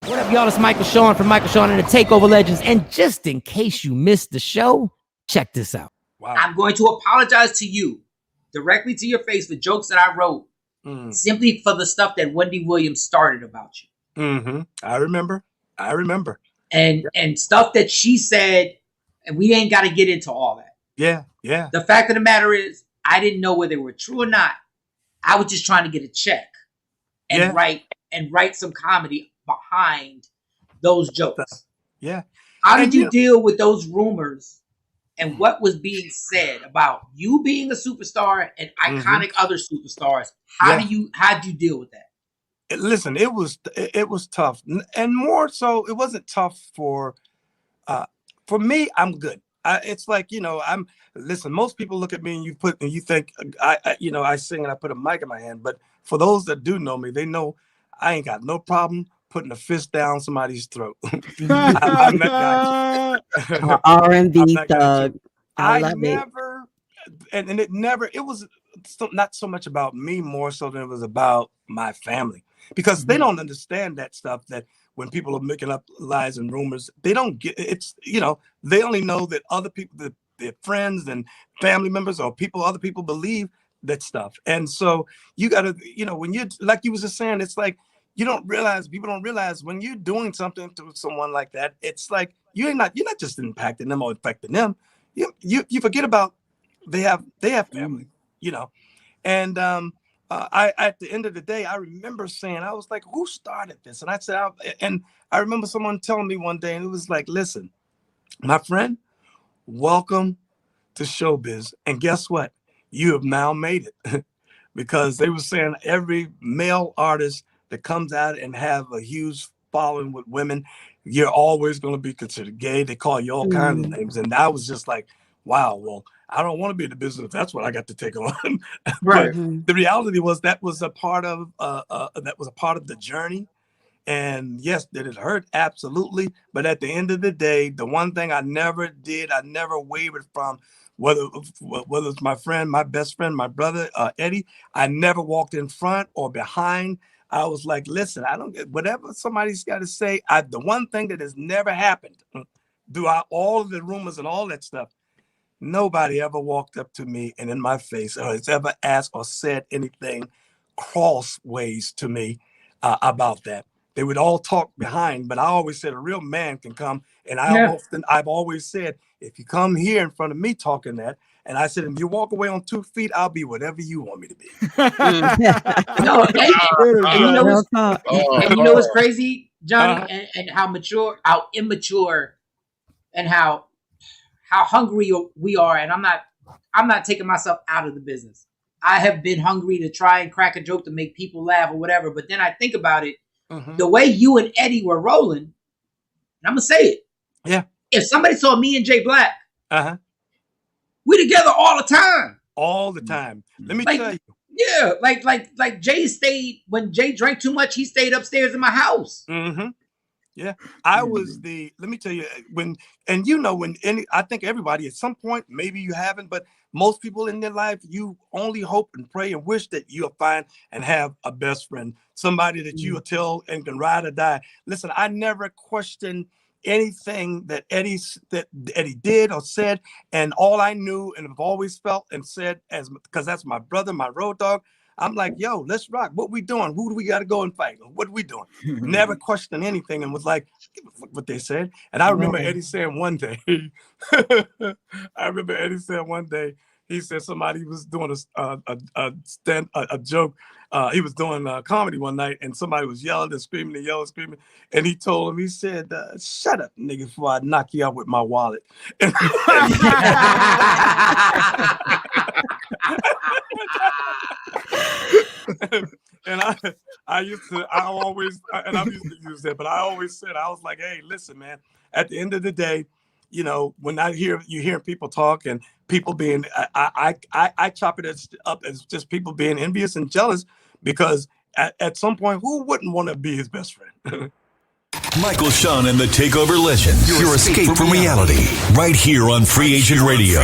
What up, y'all? It's Michael Shawn from Michael Shawn and the Takeover Legends. And just in case you missed the show, check this out. Wow. I'm going to apologize to you directly to your face for jokes that I wrote simply for the stuff that Wendy Williams started about you. Mm-hmm. I remember. And stuff that she said, and we ain't got to get into all that. Yeah. The fact of the matter is, I didn't know whether they were true or not. I was just trying to get a check and write some comedy behind those jokes. Yeah. How did you deal with those rumors and what was being said about you being a superstar and iconic other superstars? How'd you deal with that? Listen, it was tough, and more so, it wasn't tough for me. I'm good. It's like, listen, most people look at me and you think I sing and I put a mic in my hand, but for those that do know me, they know I ain't got no problem putting a fist down somebody's throat. I'm that guy. R&B thug. I never, and it was not so much about me, more so than it was about my family, because they don't understand that stuff, that when people are making up lies and rumors, they don't get it's, they only know that other people, their friends and family members or other people believe that stuff. And so you got to, when you, like you was just saying, it's like, people don't realize when you're doing something to someone like that, it's like you're not just impacting them or affecting them. You forget about they have family, And I at the end of the day, I remember saying, I was like, who started this? And I said, I remember someone telling me one day, and it was like, listen, my friend, welcome to showbiz. And guess what? You have now made it. Because they were saying every male artist that comes out and have a huge following with women, you're always going to be considered gay. They call you all kinds of names. And I was just like, wow, well, I don't want to be in the business if that's what I got to take on. Right. But the reality was that was a part of the journey. And yes, did it hurt? Absolutely. But at the end of the day, the one thing I never wavered from, whether it's my friend, my best friend, my brother, Eddie, I never walked in front or behind. I was like, listen, I don't get whatever somebody's got to say. The one thing that has never happened throughout all of the rumors and all that stuff, nobody ever walked up to me and in my face or has ever asked or said anything crossways to me about that. They would all talk behind, but I always said a real man can come. And I've always said, if you come here in front of me talking that, and I said, if you walk away on 2 feet, I'll be whatever you want me to be. You know what's crazy, Johnny, and how immature, and how hungry we are. And I'm not taking myself out of the business. I have been hungry to try and crack a joke to make people laugh or whatever. But then I think about it, the way you and Eddie were rolling, and I'm gonna say it. Yeah. If somebody saw me and Jay Black, we together all the time. All the time. Let me tell you. Yeah, like Jay stayed, when Jay drank too much, he stayed upstairs in my house. Yeah. I was let me tell you, I think everybody at some point, maybe you haven't, but most people in their life, you only hope and pray and wish that you'll find and have a best friend, somebody that you will tell and can ride or die. Listen, I never questioned anything that Eddie did or said, and all I knew and have always felt and said, because that's my brother, my road dog, I'm like, yo, let's rock. What we doing? Who do we got to go and fight? What are we doing? Never questioned anything and was like, what they said. And I remember Eddie saying one day, he said somebody was doing a joke. He was doing comedy one night, and somebody was yelling and screaming and yelling and screaming. And he told him, he said, shut up, nigga, before I knock you out with my wallet. And I'm used to use that, but I always said, I was like, hey, listen, man, at the end of the day, when you hear people talk and people being, I chop it up as just people being envious and jealous, because at some point, who wouldn't want to be his best friend? Michael Shawn and the Takeover Legends. Your escape from reality. Right here on Free Agent Radio.